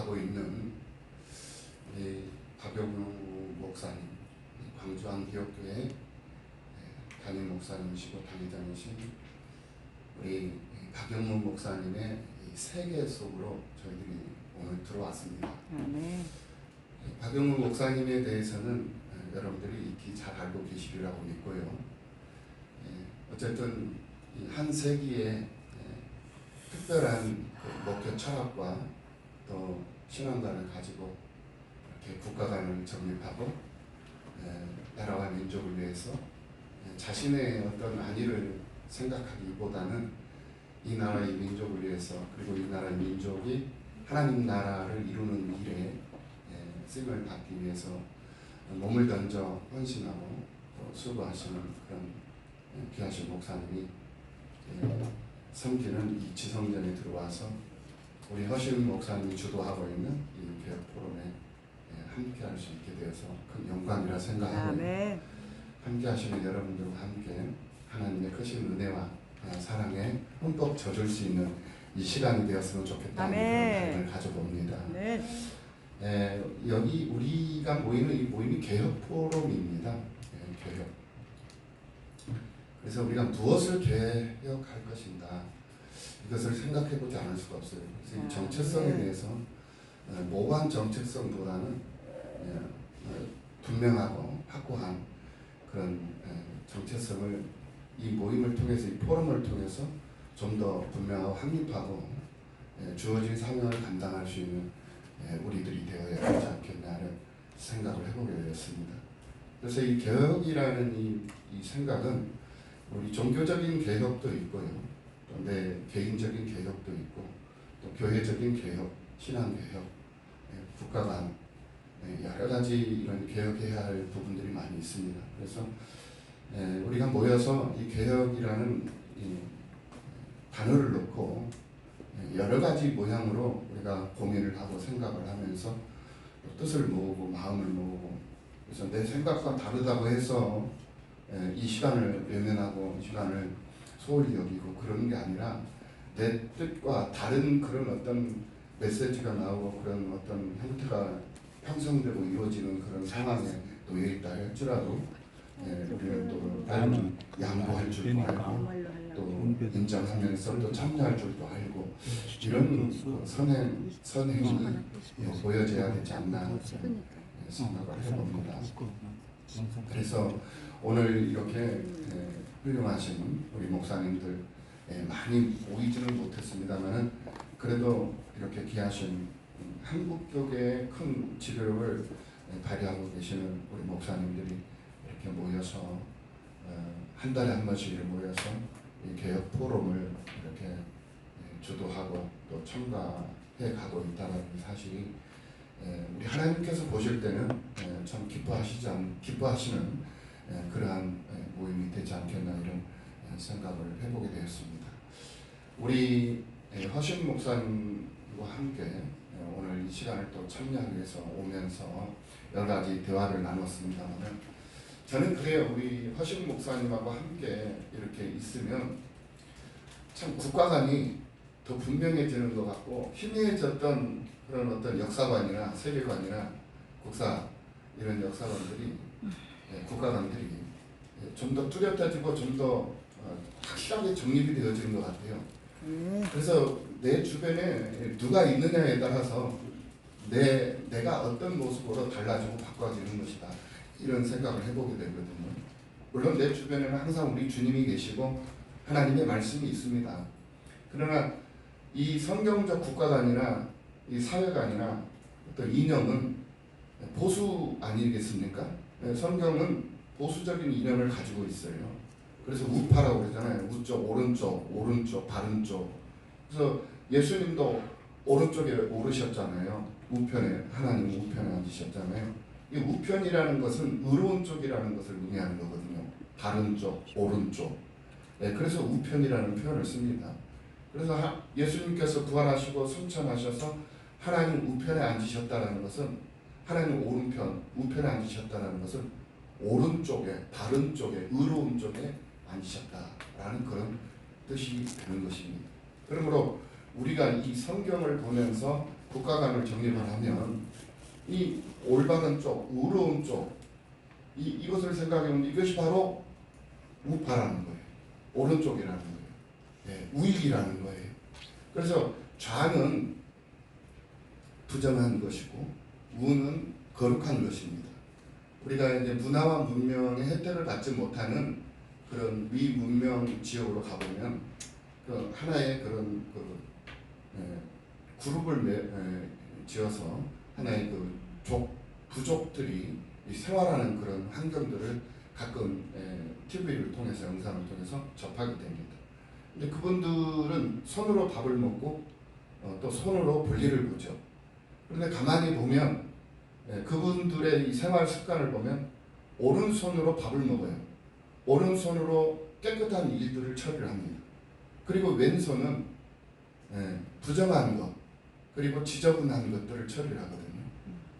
하고 있는 우리 박영무 목사님, 광주 안기옥교회 담임 목사님이시고 당회장이신 우리 박영무 목사님의 세계 속으로 저희들이 오늘 들어왔습니다. 네. 박영무 목사님에 대해서는 여러분들이 익히 잘 알고 계시리라고 믿고요. 어쨌든 한 세기의 특별한 목표 철학과 또 신앙관을 가지고 이렇게 국가관을 정립하고 나라와 민족을 위해서 자신의 어떤 안위를 생각하기보다는 이 나라의 민족을 위해서 그리고 이 나라의 민족이 하나님 나라를 이루는 일에 쓰임을 받기 위해서 몸을 던져 헌신하고 또 수고하시는 그런 귀하신 목사님이 섬기는 이 지성전에 들어와서 우리 허신 목사님이 주도하고 있는 이 교육 포럼에 함께 할 수 있게 되어서 큰 영광이라 생각하고 함께 하시는 여러분들과 함께 하나님의 크신 은혜와 사랑에 흠뻑 젖을 수 있는 이 시간이 되었으면 좋겠다는 그런 바람을 가져봅니다. 여기 우리가 모이는 이 모임이 개혁 포럼입니다. 개혁. 그래서 우리가 무엇을 개혁할 것인가 이것을 생각해보지 않을 수가 없어요. 그래서 이 정체성에 대해서 모호한 정체성보다는 분명하고 확고한 그런 정체성을 이 모임을 통해서 이 포럼을 통해서 좀 더 분명하고 확립하고 주어진 사명을 감당할 수 있는 우리들이 되어야 하지 않겠나 하는 생각을 해보게 되었습니다. 그래서 이 개혁이라는 이 생각은 우리 종교적인 개혁도 있고요. 또 내 개인적인 개혁도 있고 또 교회적인 개혁, 신앙 개혁, 국가 간 여러 가지 이런 개혁해야 할 부분들이 많이 있습니다. 그래서 우리가 모여서 이 개혁이라는 이 단어를 놓고 여러 가지 모양으로 우리가 고민을 하고 생각을 하면서 뜻을 모으고 마음을 모으고 그래서 내 생각과 다르다고 해서 이 시간을 외면하고 이 시간을 소홀히 여기고 그러는 게 아니라 내 뜻과 다른 그런 어떤 메시지가 나오고 그런 어떤 형태가 형성되고 이루어지는 그런 상황에 놓여 있다 할지라도 우리는 또 양보할 줄도 알고 또 인정하면서 또 참여할 줄도 알고 이런 선행이 보여져야 되지 않나 생각을 해봅니다. 그래서 오늘 이렇게 훌륭하신 우리 목사님들 많이 모이지는 못했습니다만은 그래도 이렇게 귀하신 한국교계의 큰 지도력을 발휘하고 계시는 우리 목사님들이 이렇게 모여서 한 달에 한 번씩 모여서 이 개혁 포럼을 이렇게 주도하고 또 참가해 가고 있다는 사실이 우리 하나님께서 보실 때는 참 기뻐하시는 그러한 모임이 되지 않겠나 이런 생각을 해보게 되었습니다. 우리 허신 목사님과 함께 오늘 이 시간을 또 참여하기 위해서 오면서 여러 가지 대화를 나눴습니다만 저는 그래요. 우리 허신 목사님하고 함께 이렇게 있으면 참 국가관이 더 분명해지는 것 같고 희미해졌던 그런 어떤 역사관이나 세계관이나 국사 이런 역사관들이 국가관들이 좀 더 뚜렷해지고 좀 더 확실하게 정립이 되어지는 것 같아요. 그래서 내 주변에 누가 있느냐에 따라서 내가 어떤 모습으로 달라지고 바꿔지는 것이다. 이런 생각을 해보게 되거든요. 물론 내 주변에는 항상 우리 주님이 계시고 하나님의 말씀이 있습니다. 그러나 이 성경적 국가관이나 이 사회관이나 어떤 이념은 보수 아니겠습니까? 성경은 보수적인 이념을 가지고 있어요. 그래서 우파라고 그러잖아요. 우쪽, 오른쪽, 바른 쪽. 그래서 예수님도 오른쪽에 오르셨잖아요. 우편에, 하나님 우편에 앉으셨잖아요. 이 우편이라는 것은 의로운 쪽이라는 것을 의미하는 거거든요. 바른 쪽, 오른쪽. 그래서 우편이라는 표현을 씁니다. 그래서 예수님께서 부활하시고 승천하셔서 하나님 우편에 앉으셨다는 것은 하나님 오른편, 우편에 앉으셨다는 것은 오른쪽에, 바른 쪽에, 의로운 쪽에 앉으셨다라는 그런 뜻이 되는 것입니다. 그러므로 우리가 이 성경을 보면서 국가관을 정립을 하면 이 올바른 쪽, 의로운 쪽, 이것을 생각해보면 이것이 바로 우파라는 거예요. 오른쪽이라는 거예요. 예, 우익이라는 거예요. 그래서 좌는 부정한 것이고 우는 거룩한 것입니다. 우리가 이제 문화와 문명의 혜택을 받지 못하는 그런 미문명 지역으로 가보면 그 하나의 그런 그룹을 지어서 하나의 부족들이 생활하는 그런 환경들을 가끔 TV를 통해서 영상을 통해서 접하게 됩니다. 근데 그분들은 손으로 밥을 먹고 또 손으로 볼일을 보죠. 그런데 가만히 보면 그분들의 이 생활 습관을 보면 오른손으로 밥을 먹어요. 오른손으로 깨끗한 일들을 처리를 합니다. 그리고 왼손은 부정한 것 그리고 지저분한 것들을 처리를 하거든요.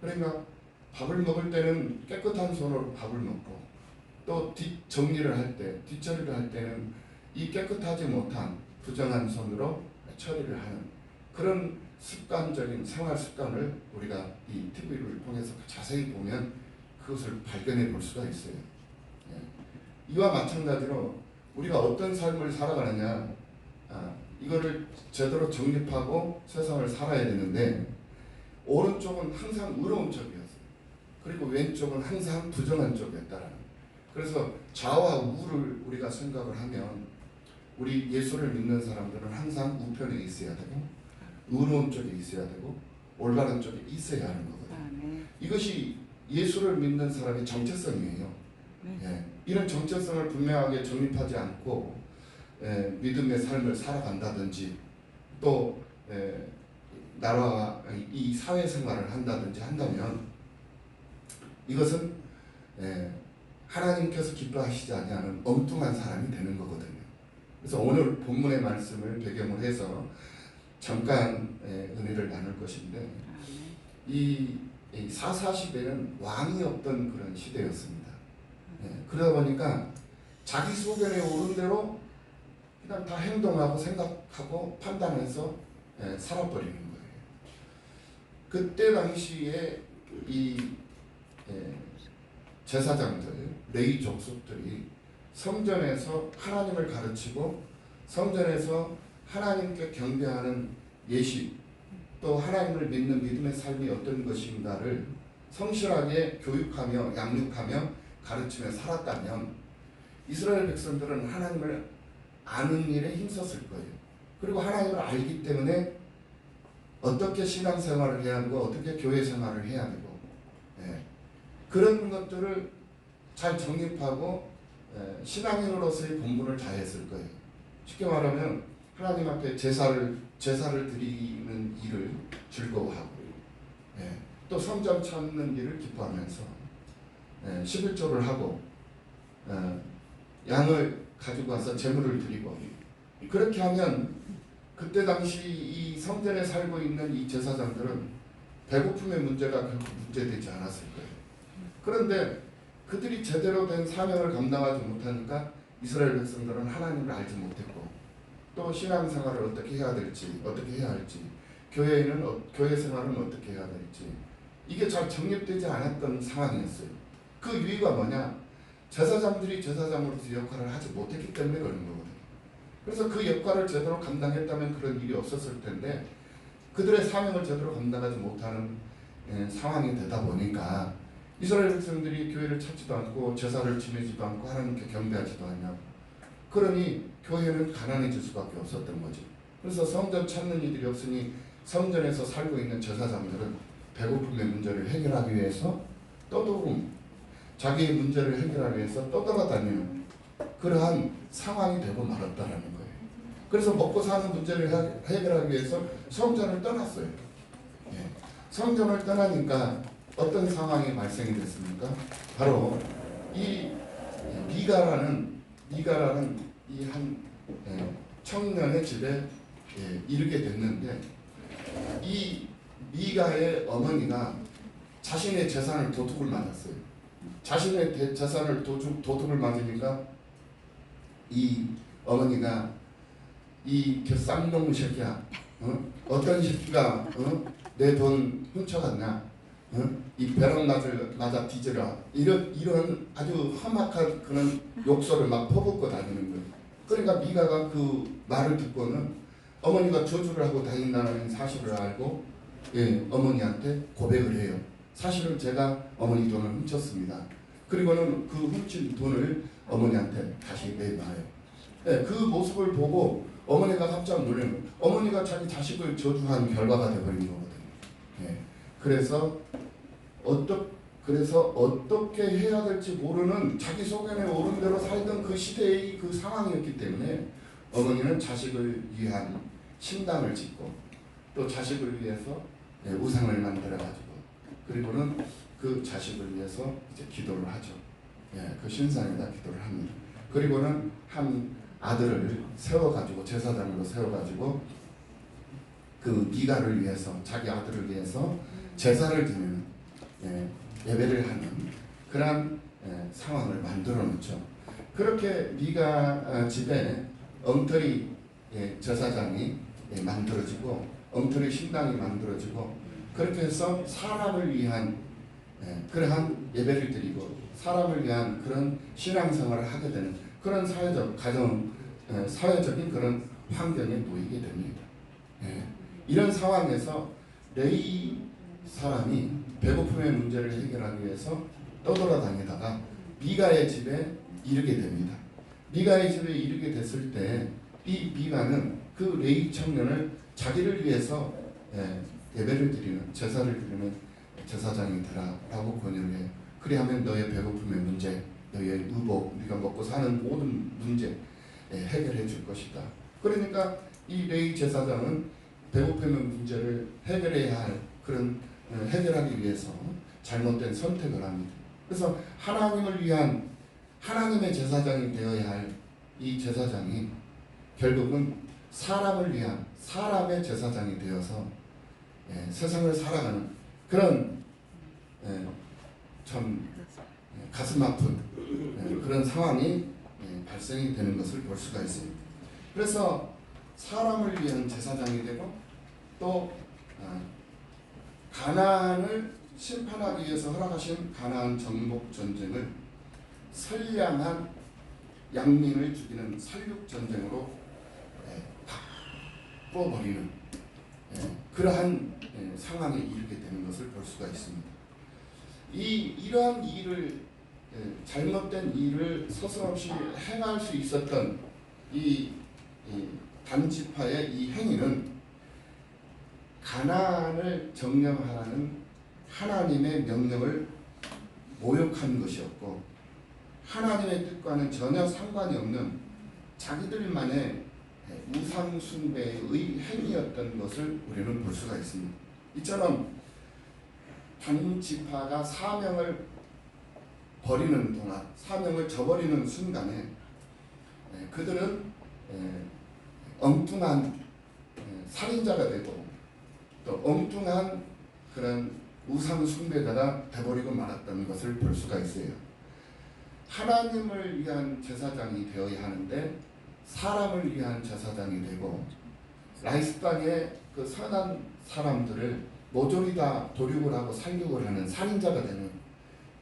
그러니까 밥을 먹을 때는 깨끗한 손으로 밥을 먹고 또 뒷정리를 할 때, 뒷처리를 할 때는 이 깨끗하지 못한 부정한 손으로 처리를 하는 그런 습관적인 생활 습관을 우리가 이 TV를 통해서 자세히 보면 그것을 발견해 볼 수가 있어요. 이와 마찬가지로 우리가 어떤 삶을 살아가느냐 이거를 제대로 정립하고 세상을 살아야 되는데 오른쪽은 항상 의로운 쪽이었어요. 그리고 왼쪽은 항상 부정한 쪽이었다라는. 그래서 좌와 우를 우리가 생각을 하면 우리 예수를 믿는 사람들은 항상 우편에 있어야 되고 의로운 쪽에 있어야 되고 올바른 쪽에 있어야 하는 거거든요. 이것이 예수를 믿는 사람의 정체성이에요. 이런 정체성을 분명하게 정립하지 않고 믿음의 삶을 살아간다든지 또 나라와 이 사회생활을 한다든지 한다면 이것은 하나님께서 기뻐하시지 않는 엉뚱한 사람이 되는 거거든요. 그래서 오늘 본문의 말씀을 배경으로 해서 잠깐 은혜를 나눌 것인데 이 사사시대는 왕이 없던 그런 시대였습니다. 그러다 보니까 자기 소견에 오른 대로 그냥 다 행동하고 생각하고 판단해서 살아버리는 거예요. 그때 당시에 이 제사장들, 레위 족속들이 성전에서 하나님을 가르치고 성전에서 하나님께 경배하는 예식 또 하나님을 믿는 믿음의 삶이 어떤 것인가를 성실하게 교육하며 양육하며 가르치며 살았다면 이스라엘 백성들은 하나님을 아는 일에 힘썼을 거예요. 그리고 하나님을 알기 때문에 어떻게 신앙생활을 해야 하고 어떻게 교회 생활을 해야 되고 그런 것들을 잘 정립하고 신앙인으로서의 본분을 다했을 거예요. 쉽게 말하면 하나님 앞에 제사를 드리는 일을 즐거워하고 또 성전 찾는 일을 기뻐하면서 11조를 하고 양을 가지고 와서 제물을 드리고 그렇게 하면 그때 당시 이 성전에 살고 있는 이 제사장들은 배고픔의 문제가 결코 문제되지 않았을 거예요. 그런데 그들이 제대로 된 사명을 감당하지 못하니까 이스라엘 백성들은 하나님을 알지 못했고 또 신앙생활을 어떻게 해야 될지 어떻게 해야 할지 교회 생활은 어떻게 해야 될지 이게 잘 정립되지 않았던 상황이었어요. 그 이유가 뭐냐? 제사장들이 제사장으로서 역할을 하지 못했기 때문에 그런 거거든요. 그래서 그 역할을 제대로 감당했다면 그런 일이 없었을 텐데 그들의 사명을 제대로 감당하지 못하는 상황이 되다 보니까 이스라엘 백성들이 교회를 찾지도 않고 제사를 지내지도 않고 하나님께 경배하지도 않냐고. 그러니 교회는 가난해질 수밖에 없었던 거죠. 그래서 성전 찾는 이들이 없으니 성전에서 살고 있는 제사장들은 배고픔의 문제를 해결하기 위해서 자기의 문제를 해결하기 위해서 떠돌아다니는 그러한 상황이 되고 말았다는 거예요. 그래서 먹고 사는 문제를 해결하기 위해서 성전을 떠났어요. 성전을 떠나니까 어떤 상황이 발생이 됐습니까? 바로 이 미가라는 이 한 청년의 집에 이르게 됐는데 이 미가의 어머니가 자신의 재산을 도둑을 맞았어요. 자신의 재산을 도둑을 맞으니까 이 어머니가 이 쌍놈 새끼야, 어떤 새끼가 내 돈 훔쳐갔나? 이 벼락 맞아 뒤져라. 이런 아주 험악한 그런 욕설을 막 퍼붓고 다니는 거예요. 그러니까 미가가 그 말을 듣고는 어머니가 저주를 하고 다닌다는 사실을 알고 어머니한테 고백을 해요. 사실은 제가 어머니 돈을 훔쳤습니다. 그리고는 그 훔친 돈을 어머니한테 다시 내놔요. 그 모습을 보고 어머니가 깜짝 놀라는 거예요. 어머니가 자기 자식을 저주한 결과가 되어버린 거거든요. 그래서 어떻게 해야 될지 모르는 자기 소견에 오른 대로 살던 그 시대의 그 상황이었기 때문에 어머니는 자식을 위한 신당을 짓고 또 자식을 위해서 우상을 만들어가지고 그리고는 그 자식을 위해서 이제 기도를 하죠. 그 신상에다 기도를 합니다. 그리고는 한 아들을 세워가지고 제사장으로 세워가지고 그 미가를 위해서 자기 아들을 위해서 제사를 드리는 예배를 하는 그런 상황을 만들어 놓죠. 그렇게 미가 집에 엉터리 제사장이 만들어지고 엉터리 신당이 만들어지고 그렇게 해서 사람을 위한 그러한 예배를 드리고 사람을 위한 그런 신앙생활을 하게 되는 그런 사회적인 그런 환경에 놓이게 됩니다. 이런 상황에서 레위 사람이 배고픔의 문제를 해결하기 위해서 떠돌아다니다가 미가의 집에 이르게 됩니다. 미가의 집에 이르게 됐을 때 이 미가는 그 레위 청년을 자기를 위해서 예배를 드리는 제사를 드리는 제사장이 되라라고 권유를 해요. 그리하면 너의 배고픔의 문제, 너의 의복, 네가 먹고 사는 모든 문제 해결해 줄 것이다. 그러니까 이 레위 제사장은 배고픔의 문제를 해결해야 할 그런 해결하기 위해서 잘못된 선택을 합니다. 그래서 하나님을 위한 하나님의 제사장이 되어야 할 이 제사장이 결국은 사람을 위한 사람의 제사장이 되어서 세상을 살아가는 그런 참 가슴 아픈 그런 상황이 발생이 되는 것을 볼 수가 있습니다. 그래서 사람을 위한 제사장이 되고 또 가나안을 심판하기 위해서 허락하신 가나안 정복 전쟁을 선량한 양민을 죽이는 살육 전쟁으로 바꿔버리는 그러한 상황에 이르게 되는 것을 볼 수가 있습니다. 이러한 일을 잘못된 일을 서슴없이 행할 수 있었던 이 단지파의 이 행위는 가나안을 점령하라는 하나님의 명령을 모욕한 것이었고 하나님의 뜻과는 전혀 상관이 없는 자기들만의 우상 숭배의 행위였던 것을 우리는 볼 수가 있습니다. 이처럼 단지파가 사명을 버리는 동안 사명을 저버리는 순간에 그들은 엉뚱한 살인자가 되고 또 엉뚱한 그런 우상 숭배자가 되버리고 말았다는 것을 볼 수가 있어요. 하나님을 위한 제사장이 되어야 하는데 사람을 위한 제사장이 되고 라이스 땅의 그 선한 사람들을 모조리 다 도륙을 하고 살육을 하는 살인자가 되는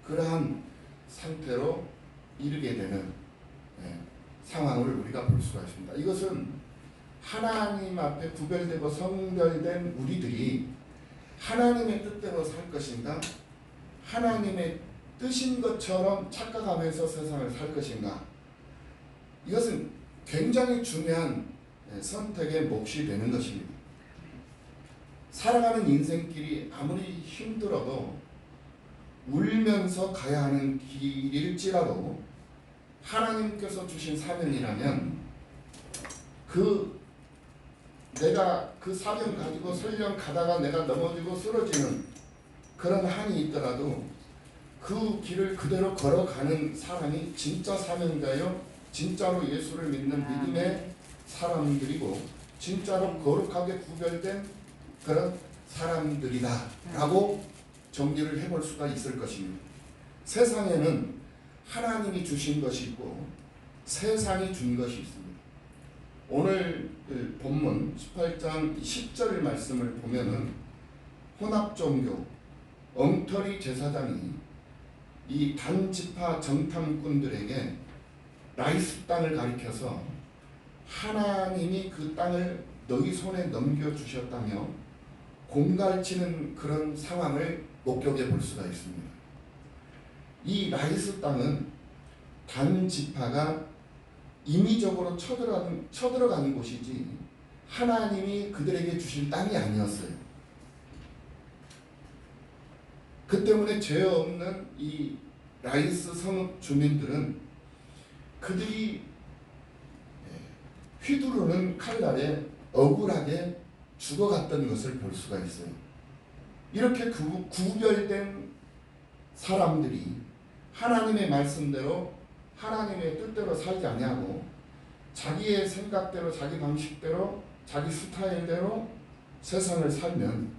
그러한 상태로 이르게 되는 상황을 우리가 볼 수가 있습니다. 이것은 하나님 앞에 구별되고 성별된 우리들이 하나님의 뜻대로 살 것인가 하나님의 뜻인 것처럼 착각하면서 세상을 살 것인가 이것은 굉장히 중요한 선택의 몫이 되는 것입니다. 살아가는 인생길이 아무리 힘들어도 울면서 가야 하는 길일지라도 하나님께서 주신 사명이라면 내가 그 사명 가지고 설령 가다가 내가 넘어지고 쓰러지는 그런 한이 있더라도 그 길을 그대로 걸어가는 사람이 진짜 사명자요 진짜로 예수를 믿는 믿음의 사람들이고 진짜로 거룩하게 구별된 그런 사람들이다 라고 정리를 해볼 수가 있을 것입니다. 세상에는 하나님이 주신 것이 있고 세상이 준 것이 있습니다. 오늘 본문 18장 10절 말씀을 보면은 혼합종교 엉터리 제사장이 이 단지파 정탐꾼들에게 라이스 땅을 가리켜서 하나님이 그 땅을 너희 손에 넘겨주셨다며 공갈치는 그런 상황을 목격해 볼 수가 있습니다. 이 라이스 땅은 단지파가 임의적으로 쳐들어가는 곳이지 하나님이 그들에게 주신 땅이 아니었어요. 그 때문에 죄 없는 이 라이스 성읍 주민들은 그들이 휘두르는 칼날에 억울하게 죽어갔던 것을 볼 수가 있어요. 이렇게 구별된 사람들이 하나님의 말씀대로 하나님의 뜻대로 살지 아니하고 자기의 생각대로 자기 방식대로 자기 스타일대로 세상을 살면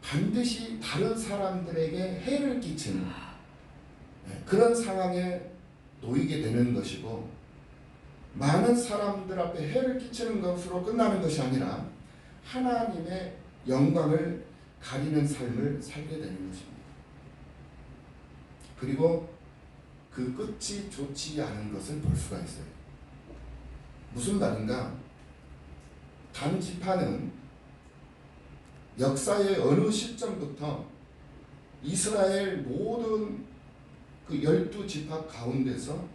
반드시 다른 사람들에게 해를 끼치는 그런 상황에 놓이게 되는 것이고, 많은 사람들 앞에 해를 끼치는 것으로 끝나는 것이 아니라 하나님의 영광을 가리는 삶을 살게 되는 것입니다. 그리고 그 끝이 좋지 않은 것을 볼 수가 있어요. 무슨 말인가? 단지파는 역사의 어느 시점부터 이스라엘 모든 그 12지파 가운데서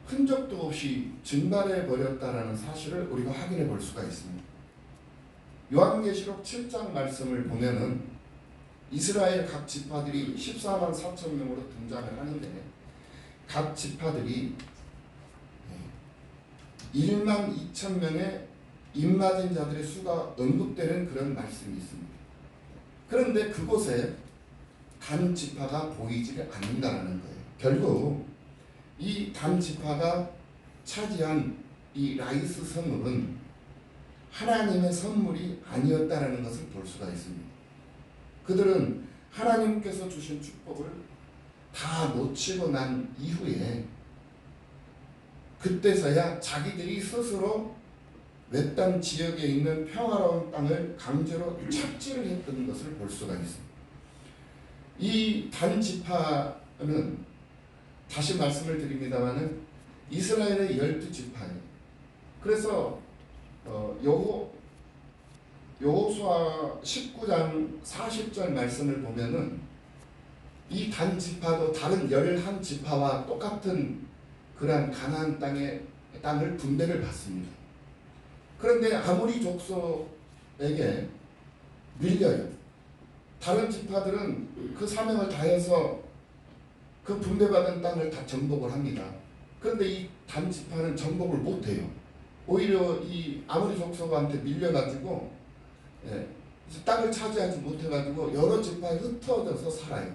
흔적도 없이 증발해 버렸다라는 사실을 우리가 확인해 볼 수가 있습니다. 요한계시록 7장 말씀을 보면은 이스라엘 각 지파들이 14만 4천 명으로 등장을 하는데 각 지파들이 1만 2천 명의 입맞은 자들의 수가 언급되는 그런 말씀이 있습니다. 그런데 그곳에 단 지파가 보이지 않는다는 거예요. 결국 이 단 지파가 차지한 이 라이스 성읍은 하나님의 선물이 아니었다는 것을 볼 수가 있습니다. 그들은 하나님께서 주신 축복을 다 놓치고 난 이후에 그때서야 자기들이 스스로 외딴 지역에 있는 평화로운 땅을 강제로 착지를 했던 것을 볼 수가 있습니다. 이 단지파는 다시 말씀을 드립니다마는 이스라엘의 12지파예요. 그래서 여호수아 19장 40절 말씀을 보면은 이 단지파도 다른 11지파와 똑같은 그러한 가나안 땅을 분배를 받습니다. 그런데 아무리 족속에게 밀려요. 다른 지파들은 그 사명을 다해서 그 분배받은 땅을 다 정복을 합니다. 그런데 이 단지파는 정복을 못해요. 오히려 이 아무리 족속한테 밀려가지고 땅을 차지하지 못해가지고 여러 지파에 흩어져서 살아요.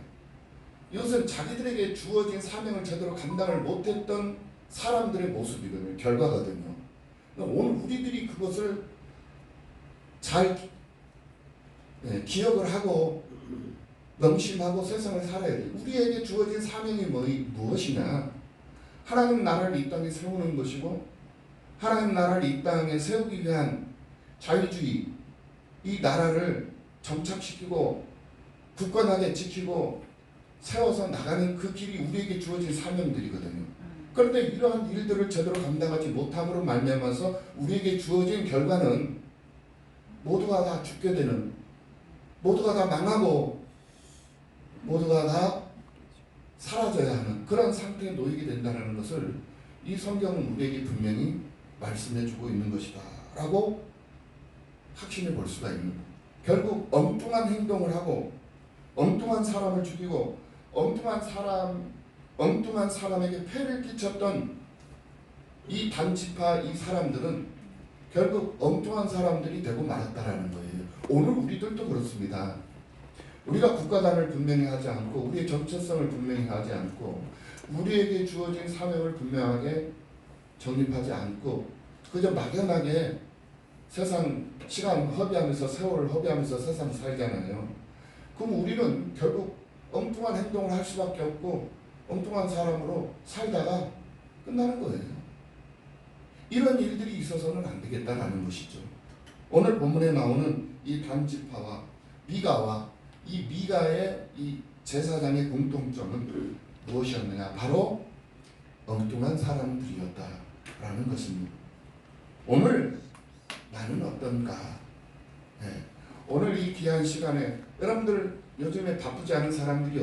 이것은 자기들에게 주어진 사명을 제대로 감당을 못했던 사람들의 모습이거든요. 결과거든요. 오늘 우리들이 그것을 잘 기억을 하고 명심하고 세상을 살아야 돼요. 우리에게 주어진 사명이 무엇이냐? 하나님 나라를 이 땅에 세우는 것이고 하나님 나라를 이 땅에 세우기 위한 자유주의, 이 나라를 정착시키고 굳건하게 지키고 세워서 나가는 그 길이 우리에게 주어진 사명들이거든요. 그런데 이러한 일들을 제대로 감당하지 못함으로 말미암아서 우리에게 주어진 결과는 모두가 다 죽게 되는, 모두가 다 망하고 모두가 다 사라져야 하는 그런 상태에 놓이게 된다는 것을 이 성경은 우리에게 분명히 말씀해주고 있는 것이다 라고 확신해 볼 수가 있는 거예요. 결국 엉뚱한 행동을 하고 엉뚱한 사람을 죽이고 엉뚱한 사람에게 폐를 끼쳤던 이 단지파 이 사람들은 결국 엉뚱한 사람들이 되고 말았다라는 거예요. 오늘 우리들도 그렇습니다. 우리가 국가단을 분명히 하지 않고 우리의 정체성을 분명히 하지 않고 우리에게 주어진 사명을 분명하게 정립하지 않고 그저 막연하게 세상 시간 허비하면서 세월을 허비하면서 세상 살잖아요. 그럼 우리는 결국 엉뚱한 행동을 할 수밖에 없고 엉뚱한 사람으로 살다가 끝나는 거예요. 이런 일들이 있어서는 안 되겠다라는 것이죠. 오늘 본문에 나오는 이 단지파와 미가와 이 미가의 이 제사장의 공통점은 무엇이었느냐? 바로 엉뚱한 사람들이었다라는 것입니다. 오늘 나는 어떤가? 네. 오늘 이 귀한 시간에 여러분들 요즘에 바쁘지 않은 사람들이